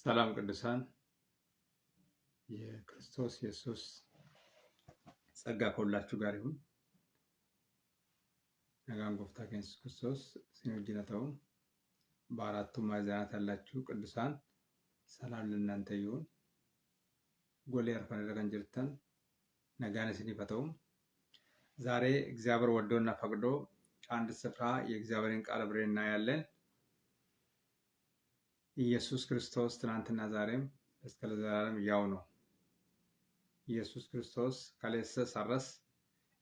ሰላም ቅዱሳን የክርስቶስ ኢየሱስ ጸጋ ከሁላችሁ ጋር ይሁን። ነጋን ጎፍታ ኢየሱስ ክርስቶስ ሲኖጅነታው በአራቱ ማዕዘናት ያላችሁ ቅዱሳን ሰላም ለእናንተ ይሁን። ጎሌ አርፈን ደረገን ጅርተን ነጋን ሲኒፈተው ዛሬ እግዚአብሔር ወዶና ፈቅዶ አንድ ስፍራ የእግዚአብሔርን ቃል አብረን እናያለን። ኢየሱስ ክርስቶስ ትናንትና ዛሬም እስከ ለዘላለም ያው ነው። ኢየሱስ ክርስቶስ ከለሰ ሰረስ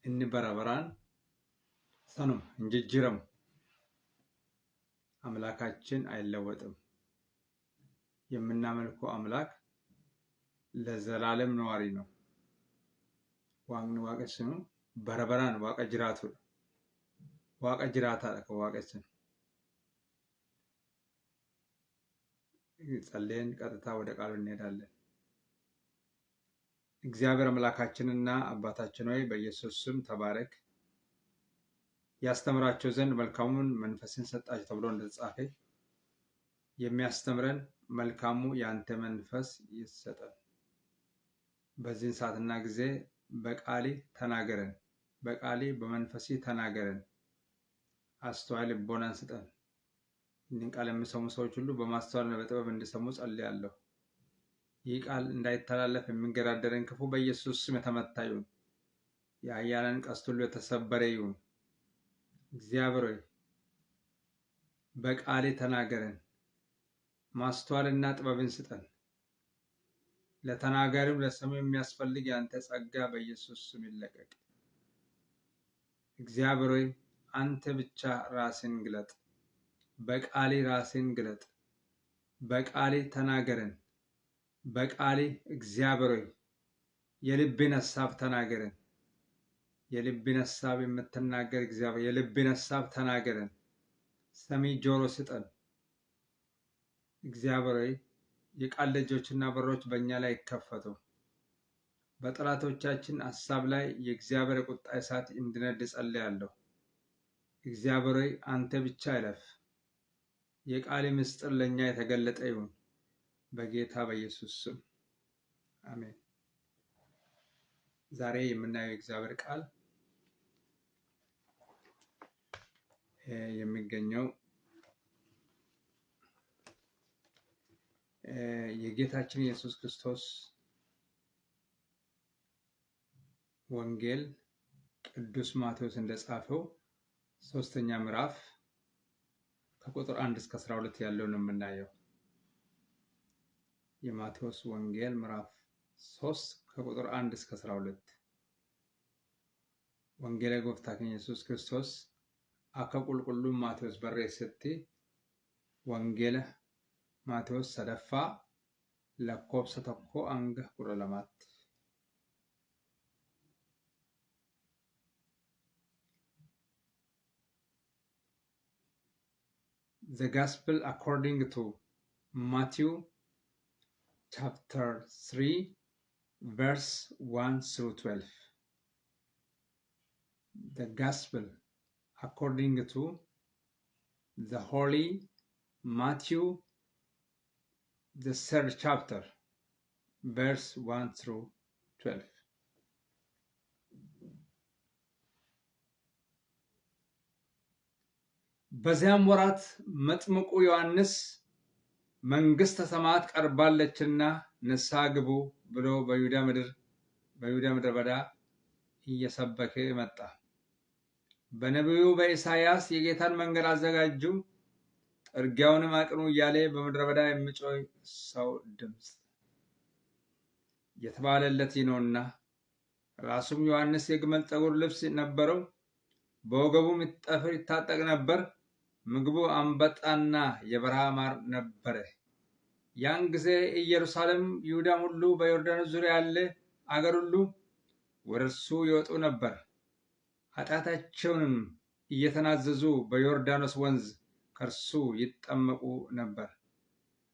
እንበረበራን ሰኑም እንጅጅረም አምላካችን አይለወጥም። የምናመልከው አምላክ ለዘላለም ነዋሪ ነው። ዋግን ዋቀስኑ በረበራን ዋቀ ጅራቱ ዋቀ ጅራታ ከዋቀስን ጸልየን ቀጥታ ወደ ቃሉ እንሄዳለን። እግዚአብሔር አምላካችንና አባታችን ሆይ በኢየሱስ ስም ተባረክ። ያስተምራቸው ዘንድ መልካሙን መንፈስን ሰጣቸው ተብሎ እንደተጻፈ የሚያስተምረን መልካሙ ያንተ መንፈስ ይሰጠን። በዚህን ሰዓትና ጊዜ በቃሊ ተናገረን፣ በቃሊ በመንፈሲ ተናገረን። አስተዋይ ልቦናን ስጠን። ይህን ቃል የሚሰሙ ሰዎች ሁሉ በማስተዋልና በጥበብ እንዲሰሙ ጸልያለሁ። ይህ ቃል እንዳይተላለፍ የሚንገዳደረን ክፉ በኢየሱስ ስም የተመታ ይሁን። የኃያላን ቀስት ሁሉ የተሰበረ ይሁን። እግዚአብሔር ሆይ በቃሌ ተናገረን፣ ማስተዋልና ጥበብን ስጠን። ለተናጋሪው ለሰሙ የሚያስፈልግ ያንተ ጸጋ በኢየሱስ ስም ይለቀቅ። እግዚአብሔር ሆይ አንተ ብቻ ራስን ግለጥ። በቃሌ ራስን ግለጥ። በቃሌ ተናገረን። በቃሌ እግዚአብሔር ሆይ የልብን ሐሳብ ተናገረን። የልብን ሐሳብ የምትናገር እግዚአብሔር የልብን ሐሳብ ተናገረን። ሰሚ ጆሮ ስጠን። እግዚአብሔር ሆይ የቃል ደጆችና በሮች በእኛ ላይ ይከፈቱ። በጠላቶቻችን ሐሳብ ላይ የእግዚአብሔር ቁጣ እሳት እንዲነድ ጸልያለሁ። እግዚአብሔር ሆይ አንተ ብቻ እለፍ። የቃል ምስጢር ለኛ የተገለጠ ይሁን በጌታ በኢየሱስ ስም አሜን። ዛሬ የምናየው የእግዚአብሔር ቃል የሚገኘው የጌታችን ኢየሱስ ክርስቶስ ወንጌል ቅዱስ ማቴዎስ እንደጻፈው 3ኛ ምዕራፍ ከቁጥር 1 እስከ 12 ያለውን የምናየው። የማቴዎስ ወንጌል ምዕራፍ 3 ከቁጥር 1 እስከ 12 ወንጌለ ጎፍታ ኢየሱስ ክርስቶስ አከቁልቁሉ ማቴዎስ በሬሰቲ ወንጌለ ማቴዎስ ሰደፋ ለኮብሰ ተኮ አንገ ቁረለማት The Gospel according to Matthew chapter 3 verse 1 through 12. The Gospel according to the Holy Matthew, the 3rd chapter, verse 1 through 12. በዚያም ወራት መጥምቁ ዮሐንስ መንግሥተ ሰማያት ቀርባለችና ንስሐ ግቡ ብሎ በይሁዳ ምድረ በዳ እየሰበከ መጣ። በነቢዩ በኢሳይያስ የጌታን መንገድ አዘጋጁ፣ ጥርጊያውንም አቅኑ እያለ በምድረ በዳ የሚጮህ ሰው ድምፅ የተባለለት ይህ ነውና። ራሱም ዮሐንስ የግመል ጠጉር ልብስ ነበረው፣ በወገቡም ጠፍር ይታጠቅ ነበር። ምግቡ አንበጣና የበረሃ ማር ነበረ። ያን ጊዜ ኢየሩሳሌም፣ ይሁዳም ሁሉ በዮርዳኖስ ዙሪያ ያለ አገር ሁሉ ወደ እርሱ ይወጡ ነበር። ኃጢአታቸውንም እየተናዘዙ በዮርዳኖስ ወንዝ ከእርሱ ይጠመቁ ነበር።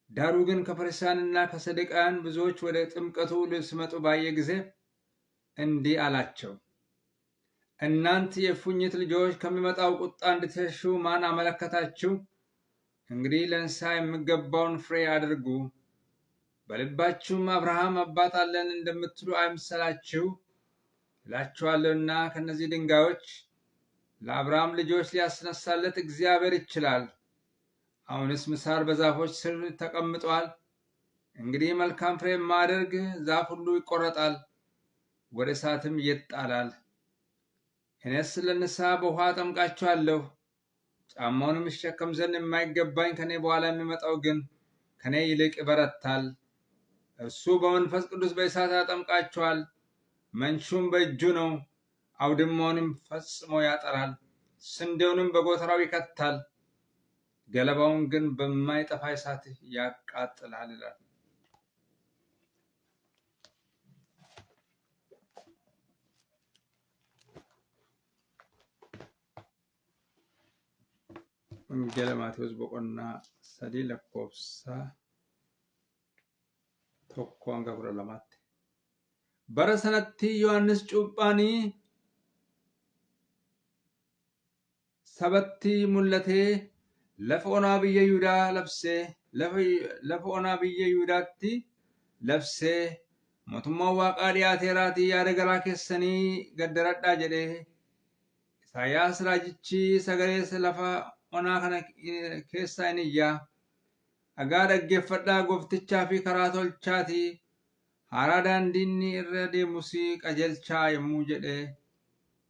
ዳሩ ግን ከፈሪሳውያንና ከሰዱቃውያን ብዙዎች ወደ ጥምቀቱ ሲመጡ ባየ ጊዜ እንዲህ አላቸው፣ እናንተ የእፉኝት ልጆች ከሚመጣው ቁጣ እንድትሸሹ ማን አመለከታችሁ? እንግዲህ ለንስሐ የሚገባውን ፍሬ አድርጉ። በልባችሁም አብርሃም አባት አለን እንደምትሉ አይምሰላችሁ እላችኋለሁና ከነዚህ ድንጋዮች ለአብርሃም ልጆች ሊያስነሳለት እግዚአብሔር ይችላል። አሁንስ ምሳር በዛፎች ስር ተቀምጧል። እንግዲህ መልካም ፍሬ የማያደርግ ዛፍ ሁሉ ይቆረጣል፣ ወደ እሳትም ይጣላል። እኔስ ለንስሐ በውኃ አጠምቃችኋለሁ። ጫማውንም እሸከም ዘንድ የማይገባኝ ከኔ በኋላ የሚመጣው ግን ከኔ ይልቅ ይበረታል። እርሱ በመንፈስ ቅዱስ በእሳት ያጠምቃችኋል። መንሹም በእጁ ነው፣ አውድማውንም ፈጽሞ ያጠራል፣ ስንዴውንም በጎተራው ይከታል፣ ገለባውን ግን በማይጠፋ እሳት ያቃጥላል ይላል። ወንጌለ ማቴዎስ boqonnaa 3 lakkoofsa 1-12 bara sanatti Yohaannis cuuphaanii sabatti mul'atee lafa onaa biyya Yihuudaatti labsee mootummaan Waaqaa dhiyaateeraatii yaada garaa keessanii gaddaradhaa jedhee Isaayyaas raajichi sagalee lafa onaa kana keessaa in iyyaa dhagaa dhaggeeffadhaa gooftichaa fi karaa tolchaatii haaraa daandiinni irra deemus qajeelchaa yommuu jedhee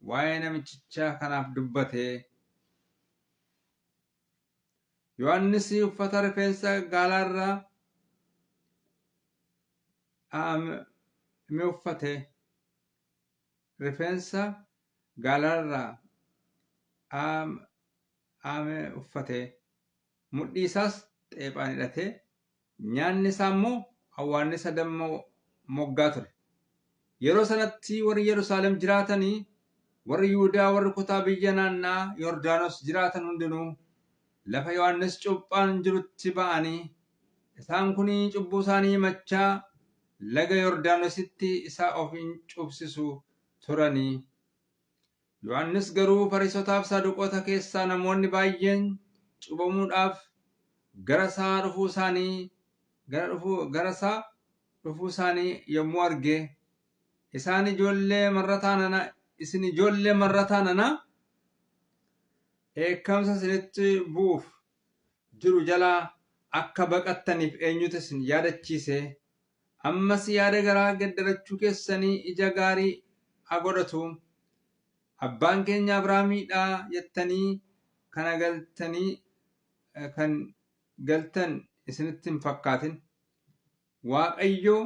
waa'ee namichichaa kanaaf dubbate. Yohaannis uffata rifeensa gaalaarraa dha'ame uffate. Rifeensa gaalaarraa dha'ame uffate. Mudhii isaas xeephaan hidhate. Nyaanni isaa immoo hawwaannisa damma moggaa ture. Yeroo sanatti warri Yerusaalem jiraatanii warri Yihuudaa warri kutaa biyya naannaa Yordaanos jiraatan hundinuu lafa Yohaannis cuuphaan jirutti ba'anii isaan kun cubbuu isaanii himachaa laga Yordaanositti isa of hin cuupsisu turanii. Yohaannis garuu Fariisotaaf Saduqoota keessaa namoonni baay'een cuubamuudhaaf gara isaa dhufuu isaanii yommuu arge isin ijoollee marrataa nana eekkamsa isinitti bu'uuf jiru jalaa akka baqattaniif eenyutu isin yaadachiise? Ammas yaada garaa gaddarachuu keessanii ija gaarii haa godhatu. Abbaan keenya Abrahaamiidha jettanii kan galtan isinitti hin fakkaatin. Waaqayyo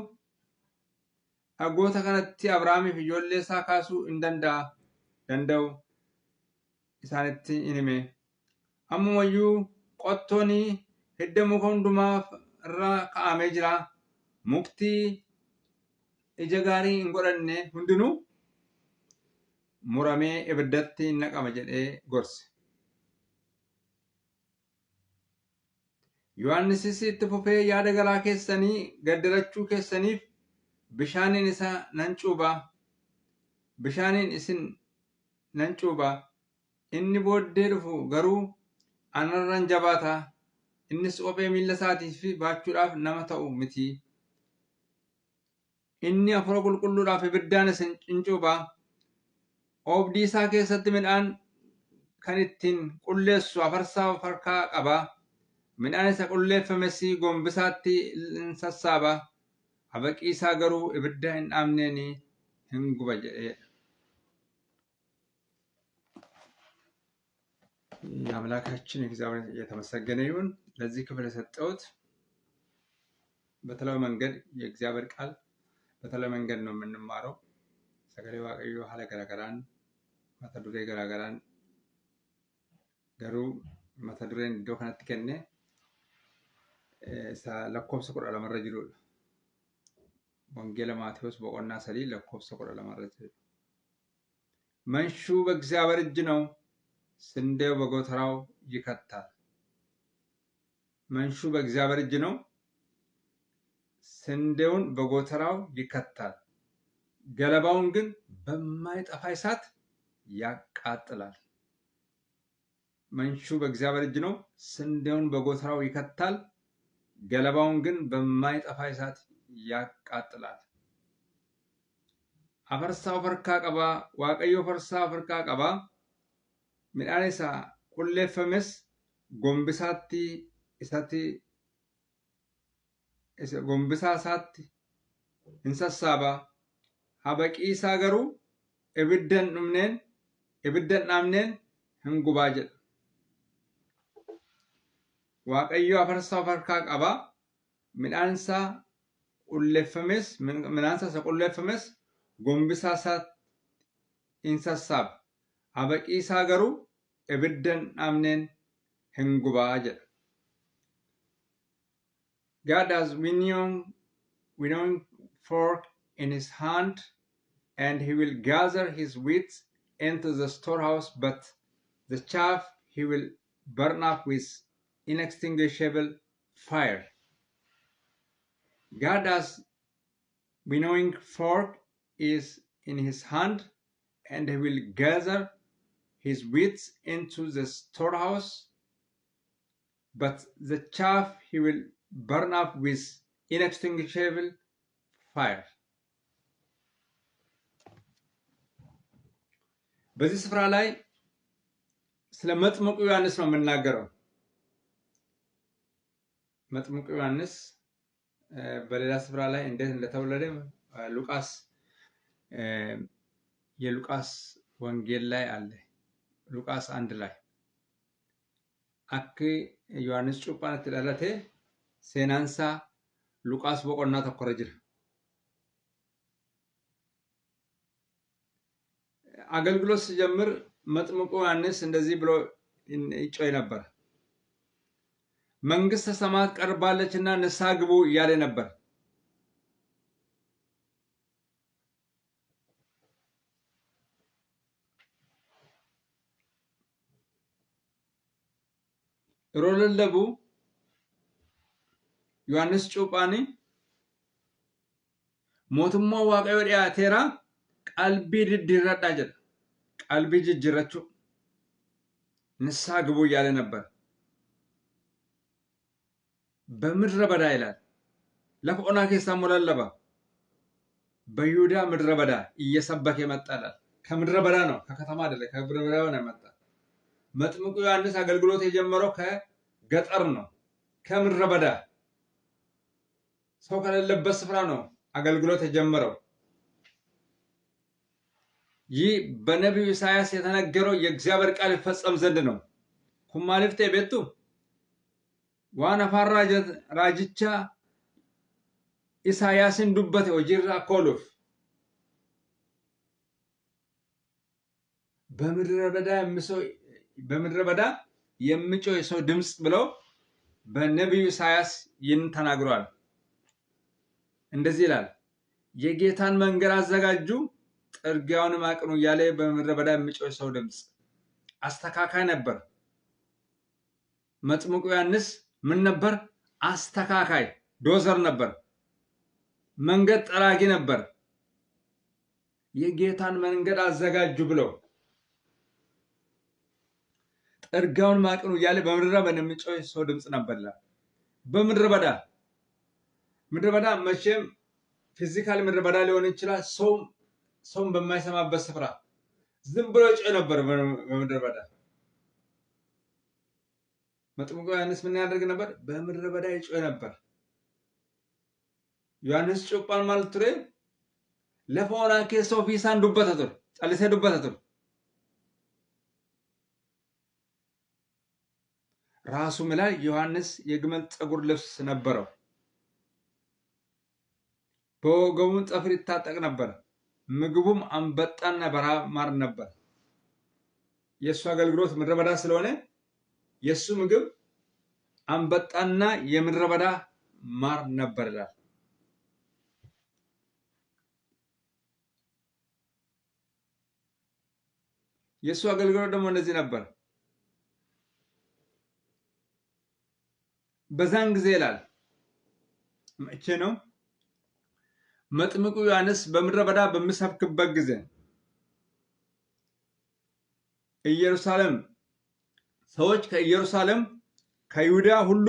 dhagoota kanatti Abrahaamiif ijoollee isaa kaasuu hin danda'u isaanitti hin hime. Ammumayyuu qottoon hidda muka hundumaa irra kaa'amee jira. Mukti ija gaarii hin godhanne hundinuu muramee ibiddatti hin naqama jedhee gorse. Yohaannisis itti fufee yaada garaa keessanii gaddarachuu keessaniif bishaaniin isa nan cuuba. Bishaaniin isin nan cuuba. Inni booddee dhufu garuu anarran jabaata. Innis kophee miilla isaatiif baachuudhaaf nama ta'u miti. Inni hafuura qulqulluudhaaf ibiddaan isin in cuuba. Oobdii isaa keessatti midhaan kan ittiin qulleessu afarsaa of harkaa qaba. Midhaan isa qulleeffames gombisaatti in sassaaba. Habaqii isaa garuu ibidda hin dhaamneen hin guba jedhee. የአምላካችን እግዚአብሔር የተመሰገነ ይሁን። ለዚህ ክፍል የሰጠሁት በተለያዩ መንገድ የእግዚአብሔር ቃል በተለያዩ መንገድ ነው የምንማረው። ሰገሌ ዋቀዮ ሀለ ገራገራን መተዱሬ ገራገራን ገሩ መተዱሬን iddoo kanatti kenne lakkoofsa 12 irra jirudha. Wangeela Maatewos boqonnaa 3 lakkoofsa 12 irra jirudha. መንሹ በእግዚአብሔር እጅ ነው፣ ስንዴው በጎተራው ይከታል። መንሹ በእግዚአብሔር እጅ ነው፣ ስንዴውን በጎተራው ይከታል፣ ገለባውን ግን በማይጠፋ እሳት ያቃጥላል። መንሹ በእግዚአብሔር እጅ ነው፣ ስንዴውን በጎተራው ይከታል፣ ገለባውን ግን በማይጠፋ እሳት ያቃጥላል። አፈርሳው ፈርካ ቀባ ዋቀዮ ፈርሳ ፈርካ ቀባ midhaan isaa qulleeffames gombisaatti gombisaa isaatti hin sassaaba. Habaqii isaa garuu ibiddan dhaamneen hin gubaa jedha. Waaqayyo afarsaa harkaa qaba. Midhaan isaa qulleeffames gombisaa isaatti hin sassaaba. Habaqii isaa garuu ibiddan dhaamneen hin gubaa jedha. God has winnowing fork in his hand, and he will gather his wheat into the storehouse, but the chaff he will burn up with inextinguishable fire. God has winnowing fork is in his hand, and he will gather his wheat into the storehouse, but the chaff he will burn up with inextinguishable fire. በዚህ ስፍራ ላይ ስለ መጥምቁ ዮሐንስ ነው የምናገረው። መጥምቁ ዮሐንስ በሌላ ስፍራ ላይ እንዴት እንደተወለደ የሉቃስ ወንጌል ላይ አለ። ሉቃስ 1 ላይ አክ ዮሐንስ ጩጳን ተዳለተ ሴናንሳ ሉቃስ ቦቆና ተኮረጅ አገልግሎት ሲጀምር መጥምቁ ዮሐንስ እንደዚህ ብሎ ይጮህ ነበር። መንግስተ ሰማያት ቀርባለችና ንስሐ ግቡ እያለ ነበር። ሮለለቡ ዮሐንስ ጩጳኒ ሞቱማ ዋቀዮ ዲያቴራ ቀልቢ ድድረዳ ጀደ ቀልቢ ጅጅረቹ ንስሐ ግቡ እያለ ነበር። በምድረ በዳ ይላል ለፎና ኬሳ ሞለለባ በይሁዳ ምድረ በዳ እየሰበከ ይመጣል። ከምድረ በዳ ነው፣ ከከተማ አይደለም፣ ከምድረ በዳ ነው የመጣ። መጥምቁ ዮሐንስ አገልግሎት የጀመረው ከገጠር ነው፣ ከምድረ በዳ ሰው ከሌለበት ስፍራ ነው አገልግሎት የጀመረው። ይህ በነቢዩ ኢሳያስ የተነገረው የእግዚአብሔር ቃል ይፈጸም ዘንድ ነው። ኩማልፍቴ ቤቱ ዋና ፋራጀት ራጅቻ ኢሳያስን ዱበተ ወጅራ ኮሉፍ በምድረ በዳ የሚጮህ የሰው ድምጽ ብለው በነቢዩ ኢሳያስ ይህን ተናግሯል። እንደዚህ ይላል፣ የጌታን መንገድ አዘጋጁ ጥርጊያውንም አቅኑ እያለ በምድረ በዳ የሚጮህ ሰው ድምጽ አስተካካይ ነበር። መጥምቁ ዮሐንስ ምን ነበር? አስተካካይ ዶዘር ነበር፣ መንገድ ጠራጊ ነበር። የጌታን መንገድ አዘጋጁ ብለው ጥርጊያውን አቅኑ እያለ በምድረ በዳ የሚጮህ ሰው ድምጽ ነበር። በምድረ በዳ መቼም ፊዚካል ምድረ በዳ ሊሆን ይችላል። ሰውም በማይሰማበት ስፍራ ዝም ብሎ ይጮህ ነበር በምድረ በዳ። መጥምቁ ዮሐንስ ምን ያደርግ ነበር? በምድረ በዳ ይጮህ ነበር። ዮሐንስ ጩጳን ማለት ትሬ ለፎና ኬሶ ፊሳን ዱበተቱር ጸልሴ ዱበተቱር ራሱ ምላል ዮሐንስ የግመል ፀጉር ልብስ ነበረው። በወገቡም ጠፍር ይታጠቅ ነበር። ምግቡም አንበጣና በረሃ ማር ነበር። የእሱ አገልግሎት ምድረ በዳ ስለሆነ የእሱ ምግብ አንበጣና የምድረ በዳ ማር ነበር ይላል። የእሱ አገልግሎት ደግሞ እንደዚህ ነበር። በዛን ጊዜ ይላል መቼ ነው? መጥምቁ ዮሐንስ በምድረ በዳ በሚሰብክበት ጊዜ ኢየሩሳሌም ሰዎች ከኢየሩሳሌም ከይሁዳ ሁሉ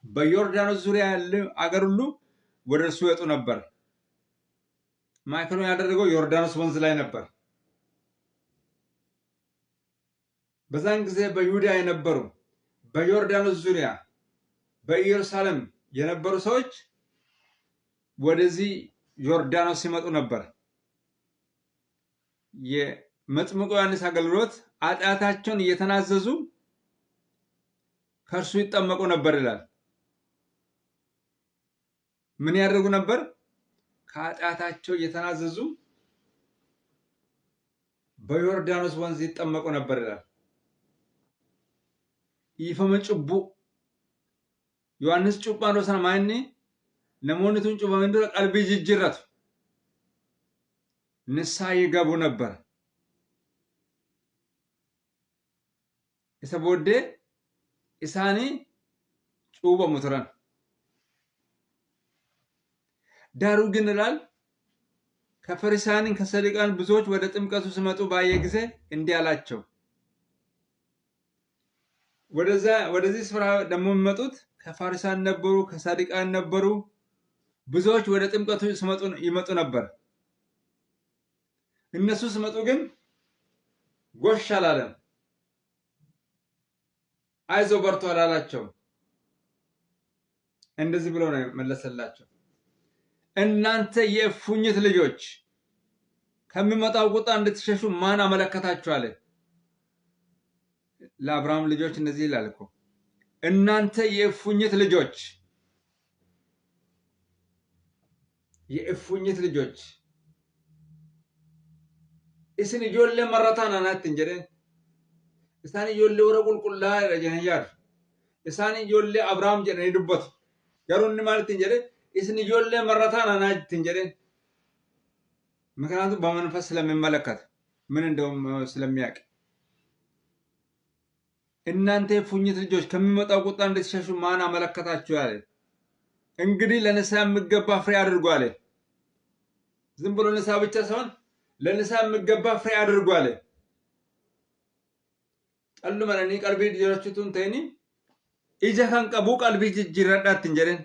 በዮርዳኖስ ዙሪያ ያለ አገር ሁሉ ወደ እርሱ ይወጡ ነበር። ማዕከሉን ያደረገው ዮርዳኖስ ወንዝ ላይ ነበር። በዛን ጊዜ በይሁዳ የነበሩ በዮርዳኖስ ዙሪያ በኢየሩሳሌም የነበሩ ሰዎች ወደዚህ ዮርዳኖስ ሲመጡ ነበር። የመጥምቁ ዮሐንስ አገልግሎት ኃጢአታቸውን እየተናዘዙ ከእርሱ ይጠመቁ ነበር ይላል። ምን ያደርጉ ነበር? ከኃጢአታቸው እየተናዘዙ በዮርዳኖስ ወንዝ ይጠመቁ ነበር ይላል። ይፈመ ጩቡ ዮሐንስ ጩባን ወሰነ ማይኒ ነሞኒቱን ጩበመን ዱረ ቀልቢ ጅጅረቱ ንስሐ ይገቡ ነበር። isa booddee isaanii cuubamu turan። ዳሩ ግን ይላል ከፈሪሳውያን ከሰዱቃውያን ብዙዎች ወደ ጥምቀቱ ሲመጡ ባየ ጊዜ እንዲህ አላቸው። ወደዚህ ስፍራ ደግሞ የሚመጡት ከፈሪሳውያን ነበሩ፣ ከሰዱቃውያን ነበሩ። ብዙዎች ወደ ጥምቀቱ ይመጡ ነበር። እነሱ ሲመጡ ግን ጎሽ አላለም፣ አይዞ በርቱ አላላቸው። እንደዚህ ብሎ ነው መለሰላቸው። እናንተ የእፉኝት ልጆች ከሚመጣው ቁጣ እንድትሸሹ ማን አመለከታችሁ አለ። ለአብርሃም ልጆች እንደዚህ ይላል እኮ እናንተ የእፉኝት ልጆች፣ የእፉኝት ልጆች እስን ጆለ መረታን አናት እንጀረ እሳን ጆለ ወረ ቁልቁላ ረጀነያር እሳን ጆለ አብርሃም ጀነ ይዱበት ያሩን ማለት እንጀረ እስን ጆለ መረታን አናት እንጀረ ምክንያቱም በመንፈስ ስለሚመለከት ምን እንደውም ስለሚያውቅ እናንተ የእፉኝት ልጆች ከሚመጣው ቁጣ እንድትሸሹ ማን አመለከታችሁ አለ። እንግዲህ ለንስሐ የሚገባ ፍሬ አድርጉ አለ። ዝም ብሎ ንስሐ ብቻ ሳይሆን ለንስሐ የሚገባ ፍሬ አድርጉ አለ። ጠሉ መረኒ ቀልቢ ጅራችሁን ተይኒ ኢጀ ከን ቀቡ ቀልቢ ጅጅረዳት እንጀረን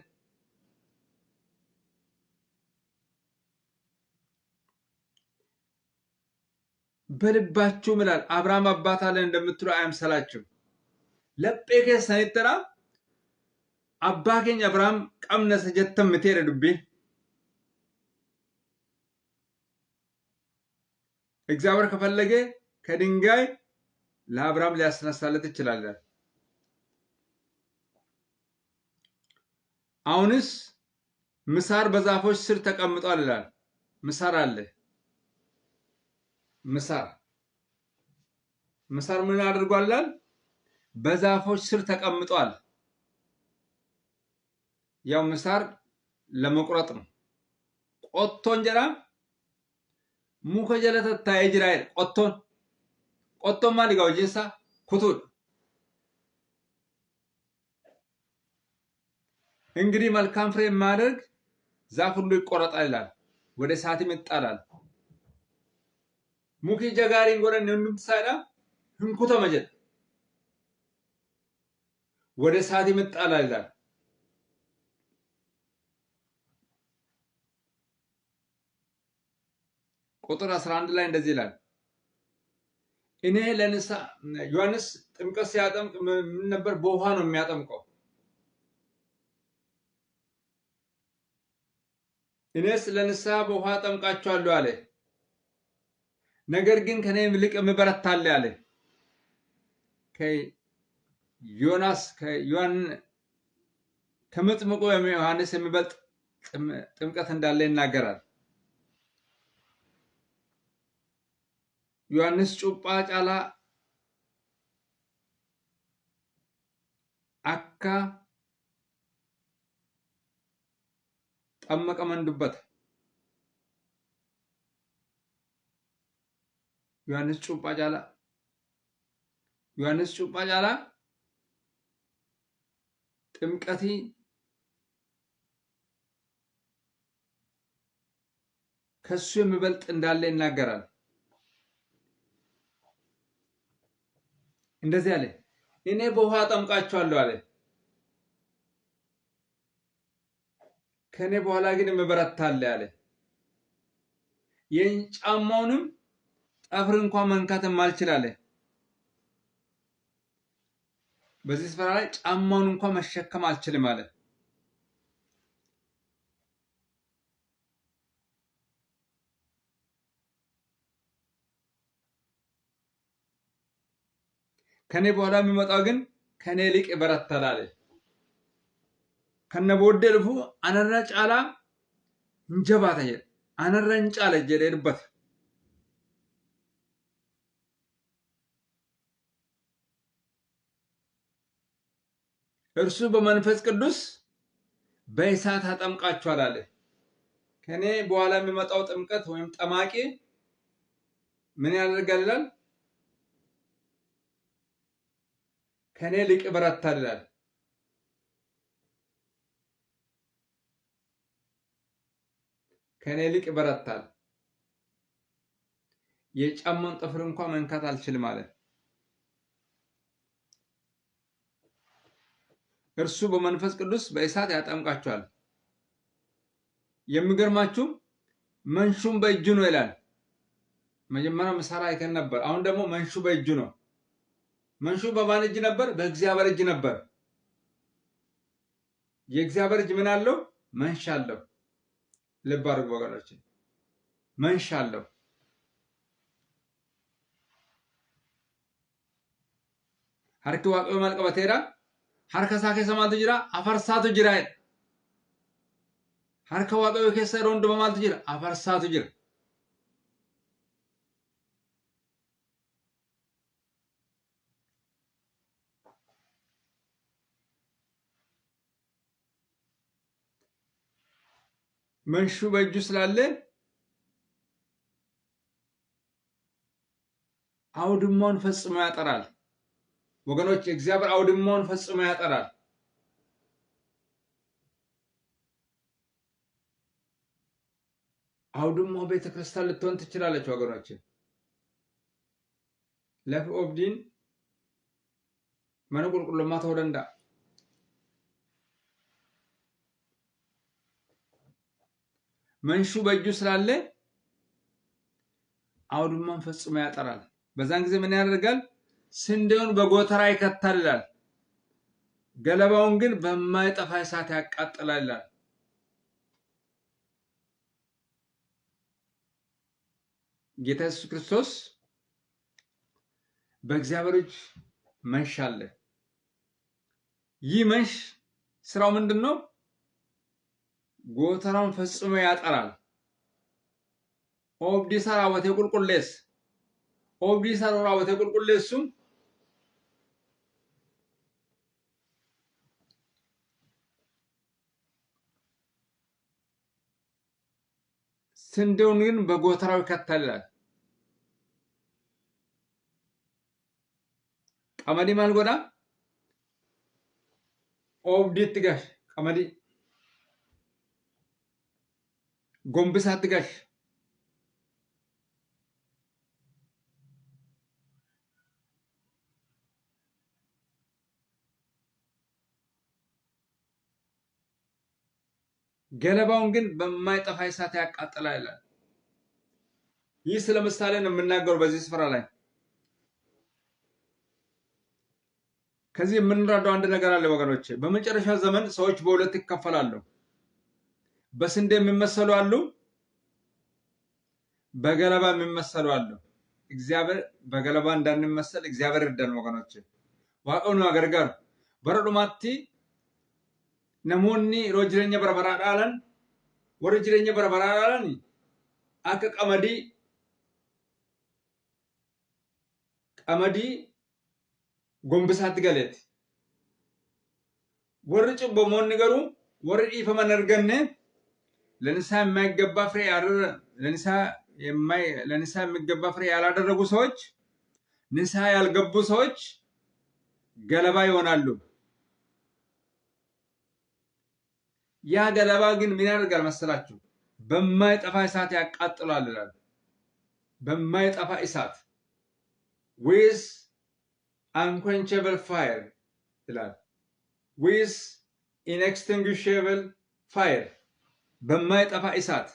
በልባችሁ ምላል አብርሃም አባት አለ እንደምትሉ አይምሰላችሁ። ለጴ keessanittira abbaa keenya Abrahaam qabna isa jettan miteera dubbiin እግዚአብሔር ከፈለገ ከድንጋይ ለአብርሃም ሊያስነሳለት ይችላል። አሁንስ ምሳር በዛፎች ስር ተቀምጧል ይላል። ምሳር አለ። ምሳር ምን አድርጓል ይላል? በዛፎች ስር ተቀምጧል። ያው ምሳር ለመቁረጥ ነው። ቆቶን ጀራ ሙከ ጀለተ ታይጅራይ ቆቶን ማን ይጋው ጂንሳ ኩቱድ እንግዲህ መልካም ፍሬ ማድረግ ዛፍ ሁሉ ይቆረጣል ይላል፣ ወደ እሳትም ይጣላል። ሙኪ ጀጋሪን ጎረን እንምሳዳ እንኩተ መጀት ወደ እሳትም ይጣላል ይላል። ቁጥር 11 ላይ እንደዚህ ይላል፣ እኔ ለንስሐ ዮሐንስ ጥምቀት ሲያጠምቅ ምን ነበር? በውሃ ነው የሚያጠምቀው። እኔስ ለንስሐ በውሃ አጠምቃችኋለሁ አለ። ነገር ግን ከኔ ይልቅ የሚበረታ አለ አለ። ከመጥምቁ ዮሐንስ የሚበልጥ ጥምቀት እንዳለ ይናገራል። ዮሐንስ ጩጳ ጫላ አካ ጠመቀ መንዱበት ዮሐንስ ጩጳ ጫላ ጥምቀቲ ከሱ የሚበልጥ እንዳለ ይናገራል። እንደዚህ አለ፣ እኔ በውሃ አጠምቃችኋለሁ አለ። ከኔ በኋላ ግን የሚበረታ አለ አለ። የጫማውንም ጠፍር እንኳን መንካት የማልችል አለ። በዚህ ስፍራ ላይ ጫማውን እንኳን መሸከም አልችልም አለ። ከኔ በኋላ የሚመጣው ግን ከኔ ይልቅ ይበረታል አለ። ከነ ቦዴ ልፉ አነራ ጫላ እንጀባታ ጀ አነራ እንጫለ ጀደርበት እርሱ በመንፈስ ቅዱስ በእሳት አጠምቃችኋል አለ። ከኔ በኋላ የሚመጣው ጥምቀት ወይም ጠማቂ ምን ያደርጋል ይላል? ከኔ ይልቅ ይበረታል ይላል። ከኔ ይልቅ ይበረታል። የጫማውን ጠፍር እንኳን መንካት አልችልም አለ። እርሱ በመንፈስ ቅዱስ በእሳት ያጠምቃችኋል። የሚገርማችሁ መንሹም በእጁ ነው ይላል። መጀመሪያ መሳሪያ አይከን ነበር። አሁን ደግሞ መንሹ በእጁ ነው። መንሹ በማን እጅ ነበር? በእግዚአብሔር እጅ ነበር። የእግዚአብሔር እጅ ምን አለው? መንሻ አለው። ልብ አድርጉ ወገኖች፣ መንሻ አለው። ሀርኪ ዋቀዮ ማልቀበቴራ ሀርከ ሳኬ ሰማቱ ጅራ አፈርሳቱ ጅራ ሀርከ ዋቀዮ ኬሰ ሮንድ በማልቱ ጅራ አፈርሳቱ ጅራ መንሹ በእጁ ስላለ አውድማውን ፈጽሞ ያጠራል። ወገኖች እግዚአብሔር አውድማውን ፈጽሞ ያጠራል። አውድማው ቤተክርስቲያን ልትሆን ትችላለች ወገኖች። ለፍ ኦብዲን መነቁልቁልማ ተወደንዳ መንሹ በእጁ ስላለ አውድማውን ፈጽሞ ያጠራል። በዛን ጊዜ ምን ያደርጋል? ስንዴውን በጎተራ ይከታል ይላል። ገለባውን ግን በማይጠፋ እሳት ያቃጥላል ይላል። ጌታ ኢየሱስ ክርስቶስ በእግዚአብሔር እጅ መንሽ አለ። ይህ መንሽ ስራው ምንድን ነው? ጎተራውን ፈጽሞ ያጠራል። ኦብዲ ሰራወቴ ቁልቁሌስ ኦብዲ ሰራወቴ ቁልቁሌሱም ስንዴውን ግን በጎተራው ይከተላል። ቀመዲ ማልጎዳ ኦብዲ ትጋሽ ቀመዲ ጎንብሳት ትጋሽ ገለባውን ግን በማይጠፋ እሳት ያቃጥላል ይላል። ይህ ስለ ምሳሌ ነው የምናገረው በዚህ ስፍራ ላይ። ከዚህ የምንረዳው አንድ ነገር አለ ወገኖች። በመጨረሻ ዘመን ሰዎች በሁለት ይከፈላሉ። በስንዴ የሚመሰሉ አሉ፣ በገለባ የሚመሰሉ አሉ። እግዚአብሔር በገለባ እንዳንመሰል እግዚአብሔር ይርዳን ወገኖች። ዋቀኑ አገርጋር በረዱማቲ namoonni yeroo jireenya barabaraa dhaalan warri jireenya barabaraa dhaalan akka qamadii gombisaatti galeeti. warri cubbamoonni garuu warri dhiifaman arganne ለንስሐ የማይገባ ፍሬ ለንስሐ የሚገባ ፍሬ ያላደረጉ ሰዎች፣ ንስሐ ያልገቡ ሰዎች ገለባ ይሆናሉ። ያ ገለባ ግን ምን ያደርጋል መሰላችሁ? በማይጠፋ እሳት ያቃጥላል ይላል። በማይጠፋ እሳት with unquenchable fire ይላል። with inextinguishable fire በማይጠፋ እሳት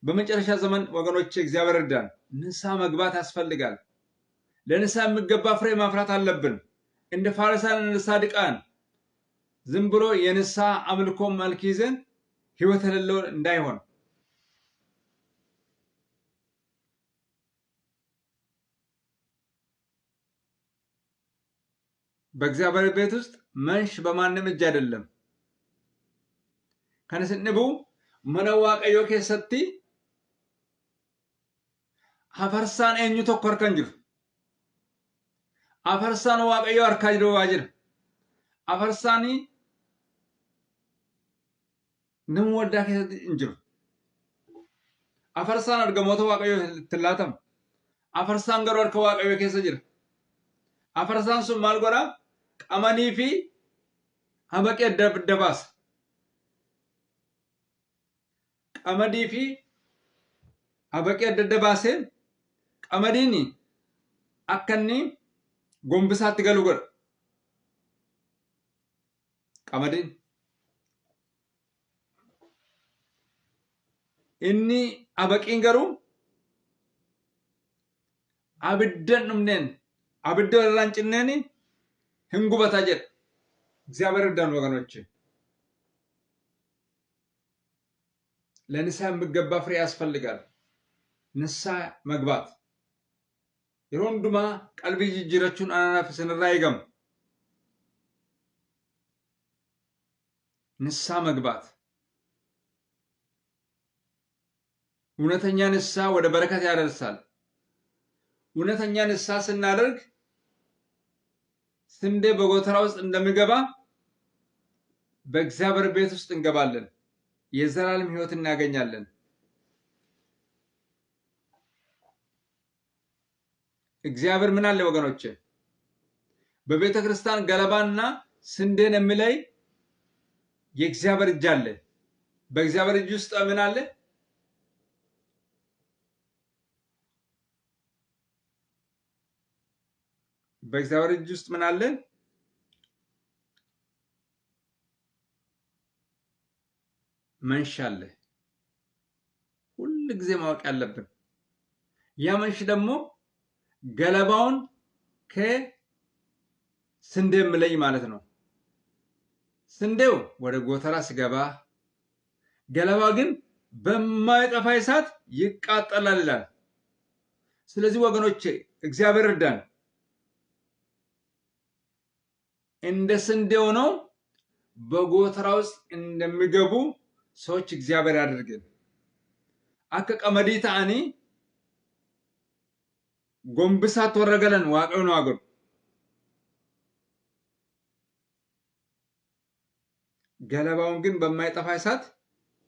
በመጨረሻ ዘመን ወገኖቼ እግዚአብሔር እርዳን። ንስሐ መግባት ያስፈልጋል። ለንስሐ የሚገባ ፍሬ ማፍራት አለብን። እንደ ፋሪሳውያን እንደ ሰዱቃውያን ዝም ብሎ የንስሐ አምልኮ መልክ ይዘን ህይወት የሌለው እንዳይሆን በእግዚአብሔር ቤት ውስጥ መንሽ በማንም እጅ አይደለም። ከነስንቡ መነዋቀዮ ከሰቲ አፈርሳን ኤኙ ተኮር ከንጅሩ አፈርሳን ዋቀዮ አርካጅ ነው ዋጅር አፈርሳኒ ነም ወዳ ከሰቲ እንጅሩ አፈርሳን አርገሞቶ ዋቀዮ ትላተም አፈርሳን ገሮ አርከ ዋቀዮ ከሰጅር አፈርሳን ሱ ማልጎራ ቀመኒ ፊ ሀበቄ ደብደባስ ቀመዲ ፊ ሀበቄ ደደባሴ ቀመዲኒ አከኒ ጎንብሳት ገሉ ገር ቀመዲን እኒ ሀበቂን ገሩ አብደን ምነን አብደን ላንጭነኒ ህንጉበታ ጀድ እግዚአብሔር እርዳን ወገኖቼ። ለንስሐ የሚገባ ፍሬ ያስፈልጋል። ንስሐ መግባት የሮንዱማ ቀልቢ ጅጅረቹን አናናፍስን ራይገም ንስሐ መግባት እውነተኛ ንስሐ ወደ በረከት ያደርሳል። እውነተኛ ንስሐ ስናደርግ ስንዴ በጎተራ ውስጥ እንደሚገባ በእግዚአብሔር ቤት ውስጥ እንገባለን። የዘላለም ህይወት እናገኛለን። እግዚአብሔር ምን አለ ወገኖቼ? በቤተ ክርስቲያን ገለባና ስንዴን የሚለይ የእግዚአብሔር እጅ አለ። በእግዚአብሔር እጅ ውስጥ ምን አለ? በእግዚአብሔር እጅ ውስጥ ምን አለ? መንሽ አለ። ሁል ጊዜ ማወቅ ያለብን ያ መንሽ ደግሞ ገለባውን ከስንዴ የሚለይ ማለት ነው። ስንዴው ወደ ጎተራ ሲገባ ገለባ ግን በማይጠፋ እሳት ይቃጠላል ይላል። ስለዚህ ወገኖቼ እግዚአብሔር እርዳን። እንደ ስንዴው ነው በጎተራ ውስጥ እንደሚገቡ ሰዎች እግዚአብሔር ያድርገን። አከ ቀመዲ ታኒ ጎንብሳት ወረገለን ዋቀው ነው አገር ገለባውን ግን በማይጠፋ እሳት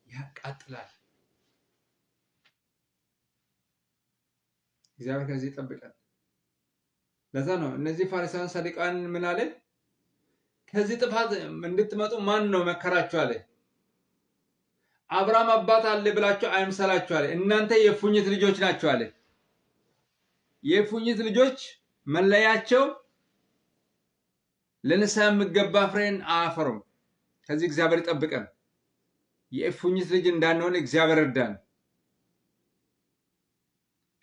ያቃጥላል። እግዚአብሔር ከዚህ ይጠብቃል። ለዛ ነው እነዚህ ፋሪሳውያን ሰዱቃውያን ምን አለ? ከዚህ ጥፋት እንድትመጡ ማን ነው መከራችሁ አለ። አብርሃም አባት አለ ብላችሁ አይምሰላችሁ አለ። እናንተ የፉኝት ልጆች ናችሁ አለ። የፉኝት ልጆች መለያቸው ለንስሐ የሚገባ ፍሬን አያፈሩም። ከዚህ እግዚአብሔር ይጠብቀን። የፉኝት ልጅ እንዳንሆን እግዚአብሔር እርዳን።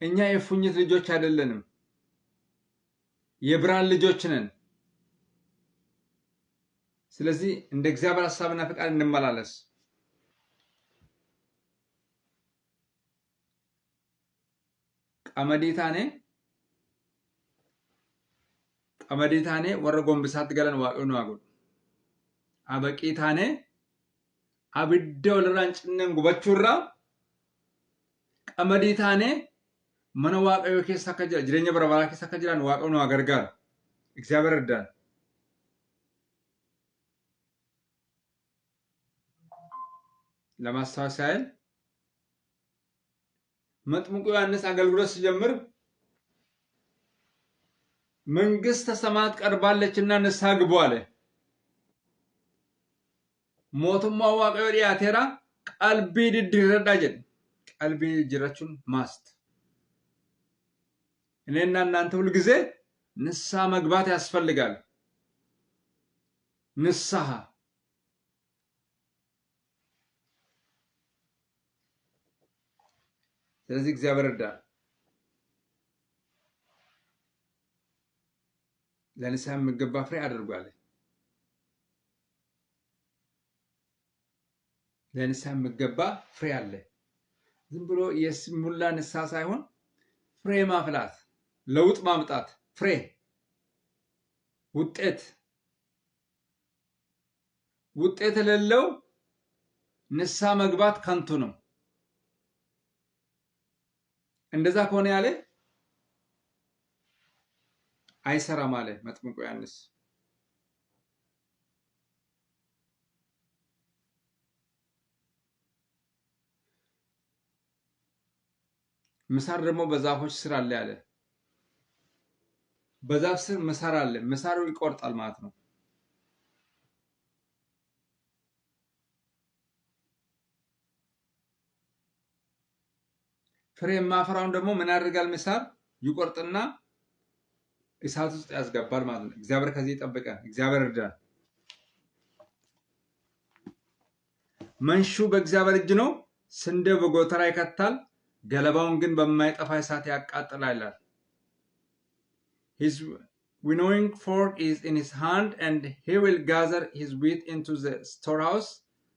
እኛ የፉኝት ልጆች አይደለንም፣ የብርሃን ልጆች ነን። ስለዚህ እንደ እግዚአብሔር ሐሳብና ፈቃድ እንመላለስ። ቀመዲታኔ ወረ ጎንብሳት ገለን ዋቀው ነው አጉ አበቂታኔ አብደው ለራንጭነን ጉበቹራ ቀመዲታኔ መነ ዋቀዮ ኬሳ ከጅራ ጅሬኛ በረባራ ኬሳ ከጅራን ዋቀው ነው አገርጋር እግዚአብሔር እርዳን። ለማስታወስ ያህል መጥምቁ ዮሐንስ አገልግሎት ሲጀምር መንግስተ ሰማያት ቀርባለችና ንስሐ ግቡ አለ። ሞቱማ ዋቀዮ ዲያቴራ ቀልቢ ድድረዳ ጀን ቀልቢ ጅራቹን ማስት እኔና እናንተ ሁሉ ጊዜ ንስሐ መግባት ያስፈልጋል። ንስሐ ስለዚህ እግዚአብሔር እርዳን። ለንስሐ የሚገባ ፍሬ አድርጓል። ለንስሐ የሚገባ ፍሬ አለ። ዝም ብሎ የስሙላ ንስሐ ሳይሆን ፍሬ ማፍላት፣ ለውጥ ማምጣት፣ ፍሬ ውጤት የሌለው ንስሐ መግባት ከንቱ ነው። እንደዛ ከሆነ ያለ አይሰራም አለ መጥምቁ ዮሐንስ። ምሳር ደግሞ በዛፎች ስር አለ ያለ። በዛፍ ስር ምሳር አለ። ምሳሩ ይቆርጣል ማለት ነው። ፍሬ የማፈራውን ደግሞ ምን ያደርጋል? ምሳር ይቆርጥና እሳት ውስጥ ያስገባል ማለት ነው። እግዚአብሔር ከዚህ ይጠብቀን። እግዚአብሔር እርዳን። መንሹ በእግዚአብሔር እጅ ነው። ስንዴው በጎተራ ይከታል፣ ገለባውን ግን በማይጠፋ እሳት ያቃጥላል ይላል። His winnowing fork is in his hand, and he will gather his wheat into the storehouse,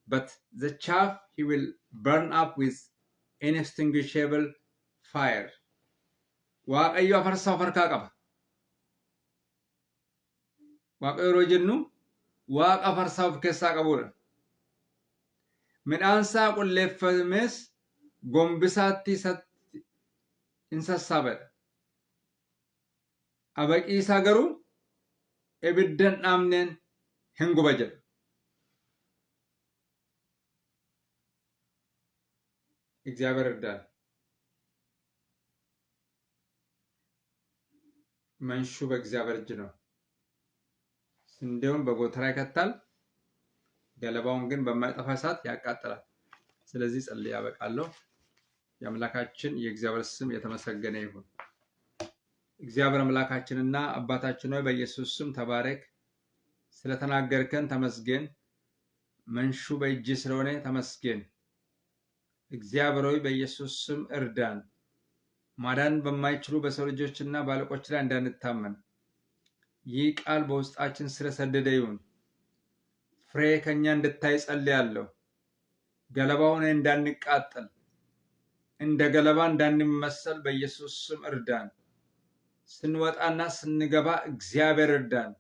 but the chaff he will burn up with inextinguishable fire. waaqayyo afarsaa farkaa qaba. waaqayyo yeroo jennu waaqa afarsaa of keessaa qabudha. midhaansaa qulleeffames gombisaatti hin sassaabadha. abaqii isaa garuu ibiddan dhaamneen hin guba jedha. እግዚአብሔር እርዳን። መንሹ በእግዚአብሔር እጅ ነው። ስንዴውን በጎተራ ይከታል፣ ገለባውን ግን በማይጠፋ እሳት ያቃጥላል። ስለዚህ ጸልዬ ያበቃለሁ። የአምላካችን የእግዚአብሔር ስም የተመሰገነ ይሁን። እግዚአብሔር አምላካችንና አባታችን ሆይ በኢየሱስ ስም ተባረክ። ስለተናገርከን ተመስገን። መንሹ በእጅ ስለሆነ ተመስገን። እግዚአብሔር ሆይ በኢየሱስ ስም እርዳን። ማዳን በማይችሉ በሰው ልጆችና ባለቆች ላይ እንዳንታመን ይህ ቃል በውስጣችን ስለሰደደ ይሁን። ፍሬ ከኛ እንድታይ ጸልያለሁ። ገለባውን እንዳንቃጠል፣ እንደ ገለባ እንዳንመሰል በኢየሱስ ስም እርዳን። ስንወጣና ስንገባ እግዚአብሔር እርዳን።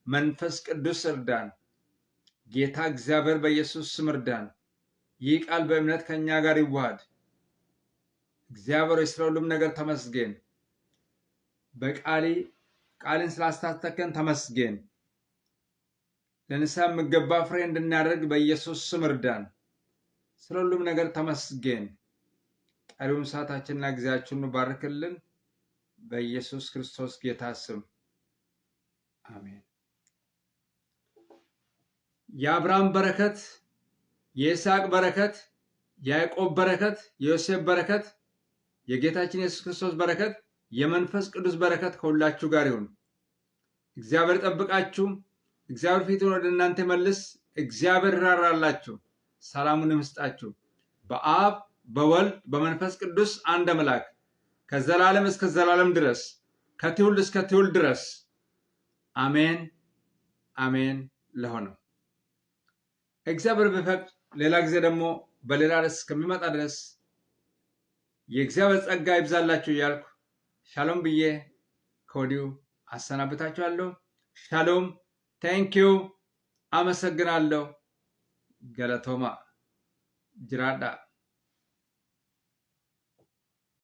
መንፈስ ቅዱስ እርዳን። ጌታ እግዚአብሔር በኢየሱስ ስም እርዳን። ይህ ቃል በእምነት ከኛ ጋር ይዋሃድ። እግዚአብሔር ስለ ሁሉም ነገር ተመስገን። ቃልን ስላስታጠቀን ተመስገን። ለንስሐ የሚገባ ፍሬ እንድናደርግ በኢየሱስ ስም እርዳን። ስለ ሁሉም ነገር ተመስገን። ቀሪውን ሰዓታችንና ጊዜያችንን ባርክልን። በኢየሱስ ክርስቶስ ጌታ ስም አሜን። የአብርሃም በረከት፣ የይስሐቅ በረከት፣ የያዕቆብ በረከት፣ የዮሴፍ በረከት፣ የጌታችን ኢየሱስ ክርስቶስ በረከት፣ የመንፈስ ቅዱስ በረከት ከሁላችሁ ጋር ይሁን። እግዚአብሔር ጠብቃችሁ። እግዚአብሔር ፊቱን ወደ እናንተ መልስ። እግዚአብሔር ራራላችሁ፣ ሰላሙንም ይስጣችሁ። በአብ በወልድ በመንፈስ ቅዱስ አንድ አምላክ ከዘላለም እስከ ዘላለም ድረስ ከትውልድ እስከ ትውልድ ድረስ አሜን አሜን ለሆነው እግዚአብሔር ቢፈቅድ ሌላ ጊዜ ደግሞ በሌላ ርዕስ እስከሚመጣ ድረስ የእግዚአብሔር ጸጋ ይብዛላችሁ እያልኩ ሻሎም ብዬ ከወዲሁ አሰናብታችኋለሁ። ሻሎም። ቴንኪው። አመሰግናለሁ። ገለቶማ ጅራዳ